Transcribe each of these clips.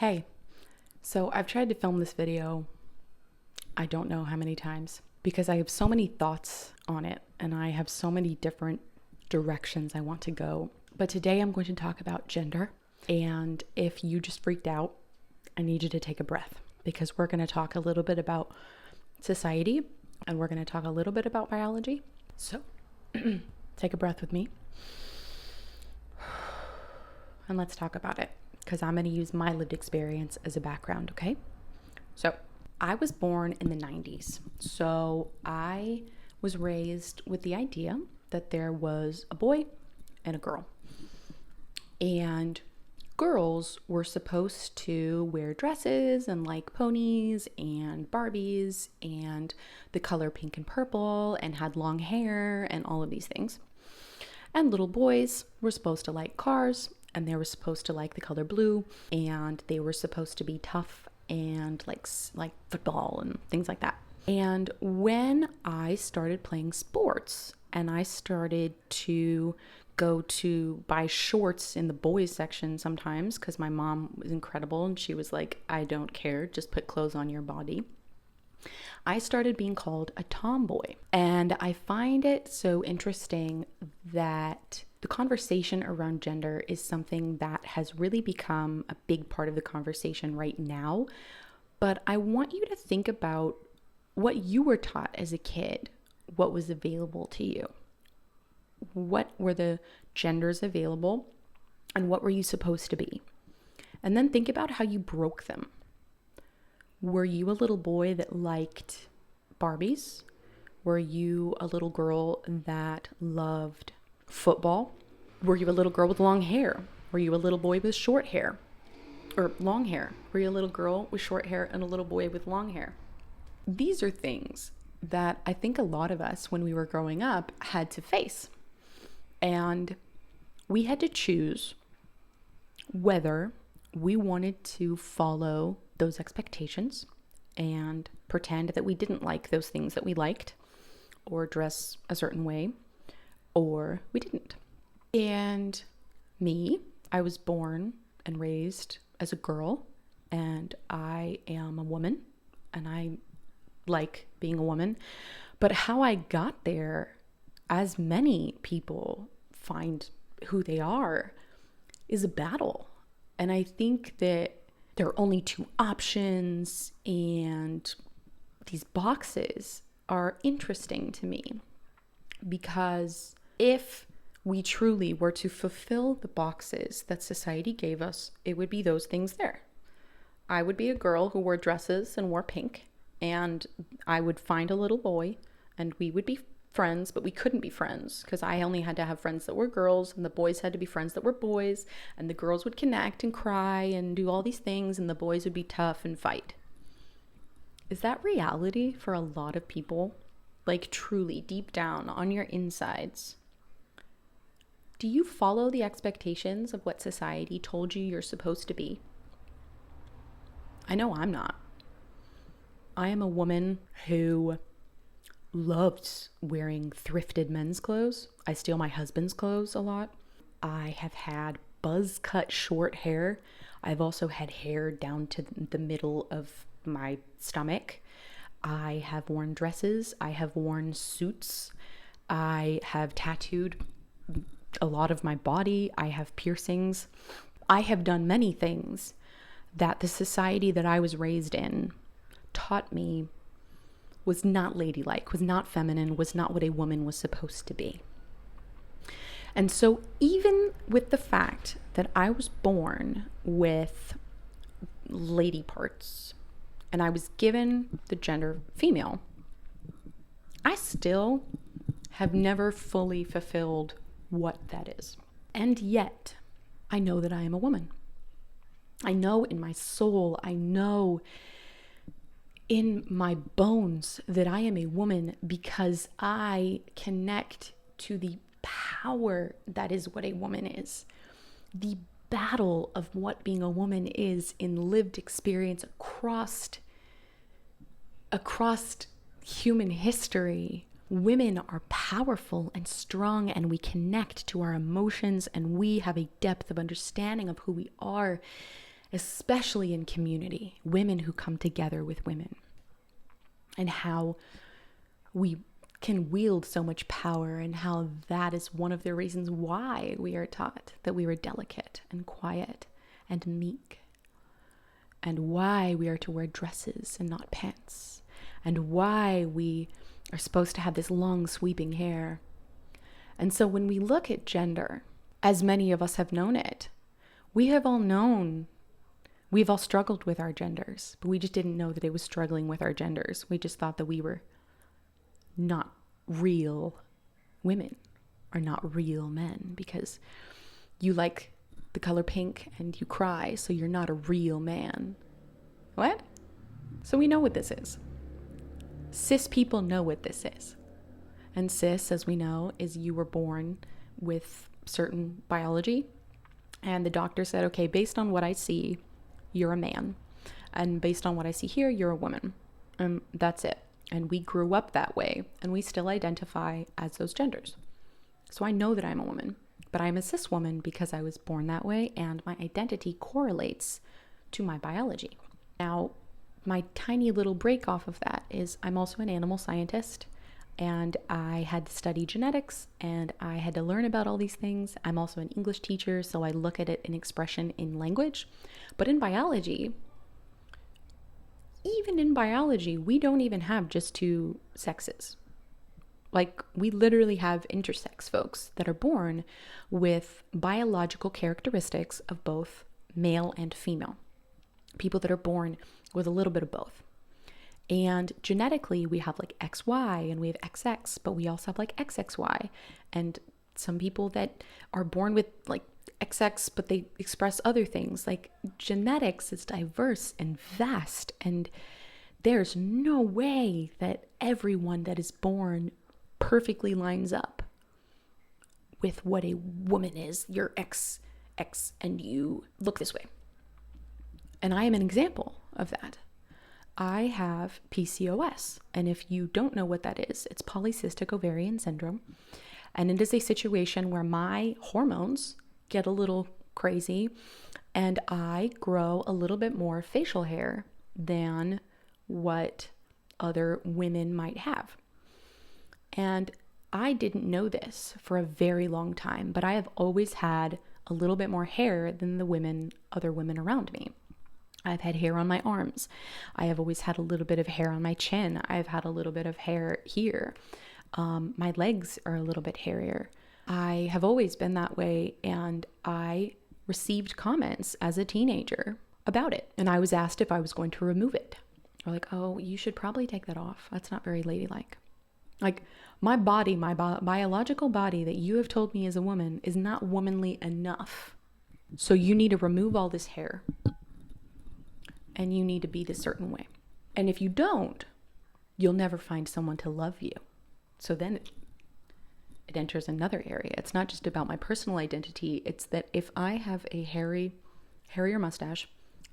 Hey, so I've tried to film this video, I don't know how many times, because I have so many thoughts on it and I have so many different directions I want to go. But today I'm going to talk about gender. And if you just freaked out, I need you to take a breath because we're going to talk a little bit about society and we're going to talk a little bit about biology. So take a breath with me and let's talk about it because I'm going to use my lived experience as a background, okay? So I was born in the 90s. So I was raised with the idea that there was a boy and a girl. And girls were supposed to wear dresses and like ponies and Barbies and the color pink and purple and had long hair and all of these things. And little boys were supposed to like cars and they were supposed to like the color blue and they were supposed to be tough and like football and things like that. And when I started playing sports and I started to go to buy shorts in the boys section sometimes because my mom was incredible and she was like, I don't care, just put clothes on your body. I started being called a tomboy. And I find it so interesting that the conversation around gender is something that has really become a big part of the conversation right now. But I want you to think about what you were taught as a kid, what was available to you. What were the genders available and what were you supposed to be? And then think about how you broke them. Were you a little boy that liked Barbies? Were you a little girl that loved football? Were you a little girl with long hair? Were you a little boy with short hair or long hair? Were you a little girl with short hair and a little boy with long hair? These are things that I think a lot of us when we were growing up had to face. And we had to choose whether we wanted to follow those expectations and pretend that we didn't like those things that we liked or dress a certain way, or we didn't. And me, I was born and raised as a girl, and I am a woman, and I like being a woman. But how I got there, as many people find who they are, is a battle. And I think that there are only two options, and these boxes are interesting to me because if we truly were to fulfill the boxes that society gave us, it would be those things there. I would be a girl who wore dresses and wore pink, and I would find a little boy and we would be friends, but we couldn't be friends because I only had to have friends that were girls and the boys had to be friends that were boys, and the girls would connect and cry and do all these things and the boys would be tough and fight. Is that reality for a lot of people? Like truly deep down on your insides? Do you follow the expectations of what society told you you're supposed to be? I know I'm not. I am a woman who loves wearing thrifted men's clothes. I steal my husband's clothes a lot. I have had buzz cut short hair. I've also had hair down to the middle of my stomach. I have worn dresses. I have worn suits. I have tattooed a lot of my body. I have piercings. I have done many things that the society that I was raised in taught me was not ladylike, was not feminine, was not what a woman was supposed to be. And so even with the fact that I was born with lady parts and I was given the gender female, I still have never fully fulfilled what that is. And yet, I know that I am a woman. I know in my soul, I know in my bones that I am a woman because I connect to the power that is what a woman is. The battle of what being a woman is in lived experience across human history. Women are powerful and strong, and we connect to our emotions, and we have a depth of understanding of who we are. especially in community, women who come together with women, and how we can wield so much power, and how that is one of the reasons why we are taught that we are delicate and quiet and meek, and why we are to wear dresses and not pants, and why we are supposed to have this long sweeping hair. And so when we look at gender, as many of us have known it, we've all struggled with our genders, but we just didn't know that it was struggling with our genders. We just thought that we were not real women or not real men because you like the color pink and you cry, so you're not a real man. What? So we know what this is. Cis people know what this is. And cis, as we know, is you were born with certain biology, and the doctor said, okay, based on what I see, you're a man, and based on what I see here, you're a woman, and that's it. And we grew up that way, and we still identify as those genders. So I know that I'm a woman, but I'm a cis woman because I was born that way, and my identity correlates to my biology. Now, my tiny little break off of that is I'm also an animal scientist, and I had to study genetics, and I had to learn about all these things. I'm also an English teacher, so I look at it in expression in language. But in biology, even in biology, we don't even have just two sexes. Like, we literally have intersex folks that are born with biological characteristics of both male and female. People that are born with a little bit of both. And genetically, we have like XY and we have XX, but we also have like XXY. And some people that are born with like XX, but they express other things. Like, genetics is diverse and vast, and there's no way that everyone that is born perfectly lines up with what a woman is. You're XX and you look this way. And I am an example of that. I have PCOS, and if you don't know what that is, it's polycystic ovarian syndrome, and it is a situation where my hormones get a little crazy, and I grow a little bit more facial hair than what other women might have. And I didn't know this for a very long time, but I have always had a little bit more hair than other women around me. I've had hair on my arms. I have always had a little bit of hair on my chin. I've had a little bit of hair here. My legs are a little bit hairier. I have always been that way, and I received comments as a teenager about it. And I was asked if I was going to remove it. Or like, oh, you should probably take that off. That's not very ladylike. Like, my body, my biological body that you have told me is a woman is not womanly enough. So you need to remove all this hair. And you need to be this certain way. And if you don't, you'll never find someone to love you. So then it enters another area. It's not just about my personal identity. It's that if I have a hairier mustache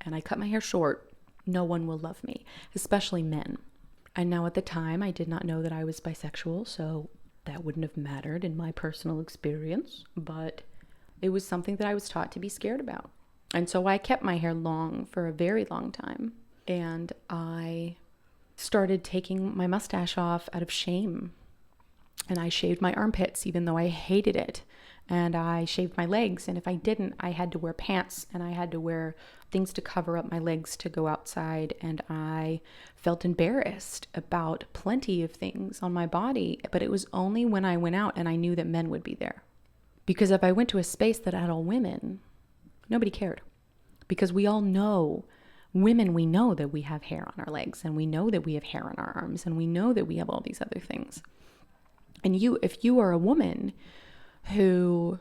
and I cut my hair short, no one will love me, especially men. And now at the time, I did not know that I was bisexual, so that wouldn't have mattered in my personal experience. But it was something that I was taught to be scared about. And so I kept my hair long for a very long time. And I started taking my mustache off out of shame. And I shaved my armpits, even though I hated it. And I shaved my legs. And if I didn't, I had to wear pants, and I had to wear things to cover up my legs to go outside. And I felt embarrassed about plenty of things on my body. But it was only when I went out and I knew that men would be there. Because if I went to a space that had all women, nobody cared, because we all know, women, we know that we have hair on our legs, and we know that we have hair on our arms, and we know that we have all these other things. And if you are a woman who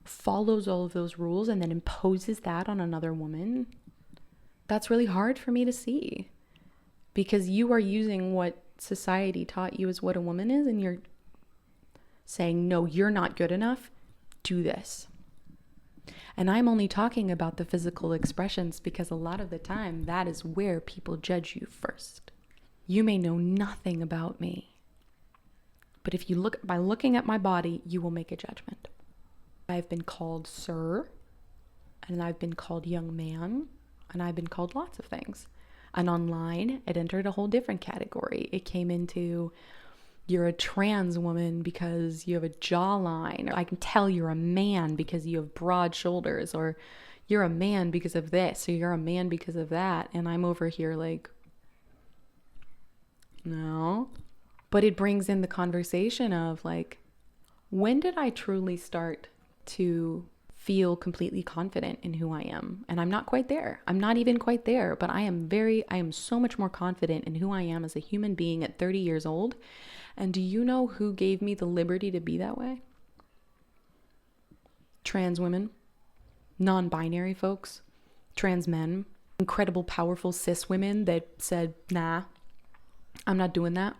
follows all of those rules and then imposes that on another woman, that's really hard for me to see, because you are using what society taught you as what a woman is, and you're saying, no, you're not good enough, do this. And I'm only talking about the physical expressions because a lot of the time that is where people judge you first. You may know nothing about me, but if you look, by looking at my body, you will make a judgment. I've been called sir and I've been called young man, and I've been called lots of things. And online, it entered a whole different category. It came into, you're a trans woman because you have a jawline. Or I can tell you're a man because you have broad shoulders. Or you're a man because of this. Or you're a man because of that. And I'm over here like, no. But it brings in the conversation of like, when did I truly start to feel completely confident in who I am? And I'm not quite there. I'm not even quite there, but I am so much more confident in who I am as a human being at 30 years old. And do you know who gave me the liberty to be that way? Trans women, non-binary folks, trans men, incredible, powerful cis women that said, nah, I'm not doing that.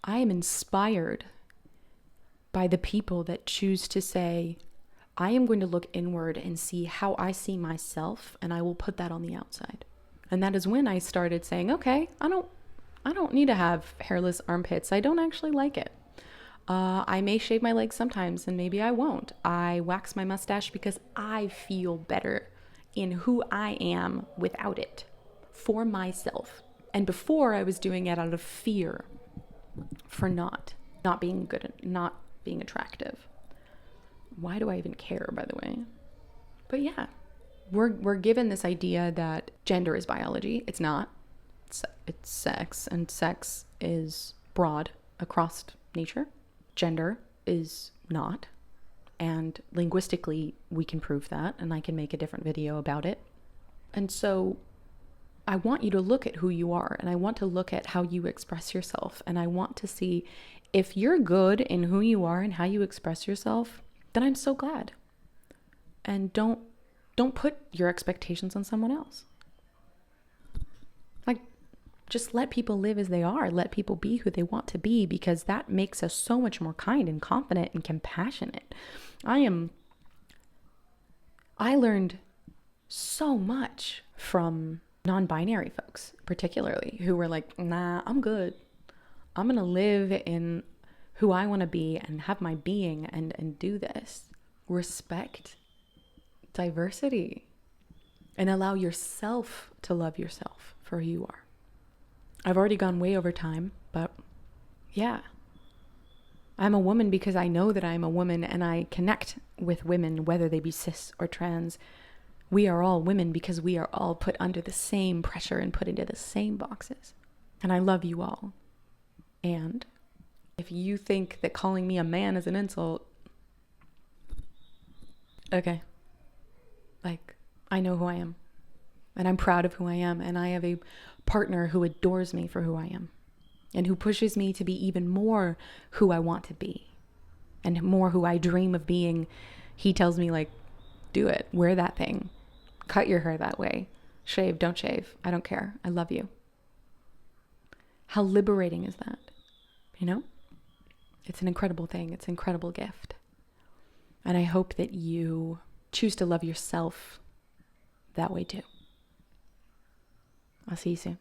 I am inspired by the people that choose to say, I am going to look inward and see how I see myself, and I will put that on the outside. And that is when I started saying, okay, I don't need to have hairless armpits. I don't actually like it. I may shave my legs sometimes, and maybe I won't. I wax my mustache because I feel better in who I am without it, for myself. And before, I was doing it out of fear for not being good, not being attractive. Why do I even care, by the way? But yeah, we're given this idea that gender is biology. It's not. It's sex, and sex is broad across nature. Gender is not. And linguistically, we can prove that, and I can make a different video about it. And so I want you to look at who you are, and I want to look at how you express yourself, and I want to see if you're good in who you are and how you express yourself, then I'm so glad. And don't put your expectations on someone else. Like, just let people live as they are. Let people be who they want to be, because that makes us so much more kind and confident and compassionate. I learned so much from non-binary folks, particularly, who were like, nah, I'm good. I'm going to live in who I want to be and have my being and do this. Respect diversity and allow yourself to love yourself for who you are. I've already gone way over time, but yeah. I'm a woman because I know that I'm a woman, and I connect with women, whether they be cis or trans. We are all women because we are all put under the same pressure and put into the same boxes. And I love you all. And if you think that calling me a man is an insult, okay. Like, I know who I am. And I'm proud of who I am. And I have a partner who adores me for who I am. And who pushes me to be even more who I want to be. And more who I dream of being. He tells me, like, do it. Wear that thing. Cut your hair that way. Shave, don't shave. I don't care. I love you. How liberating is that? You know? It's an incredible thing. It's an incredible gift. And I hope that you choose to love yourself that way too. I'll see you soon.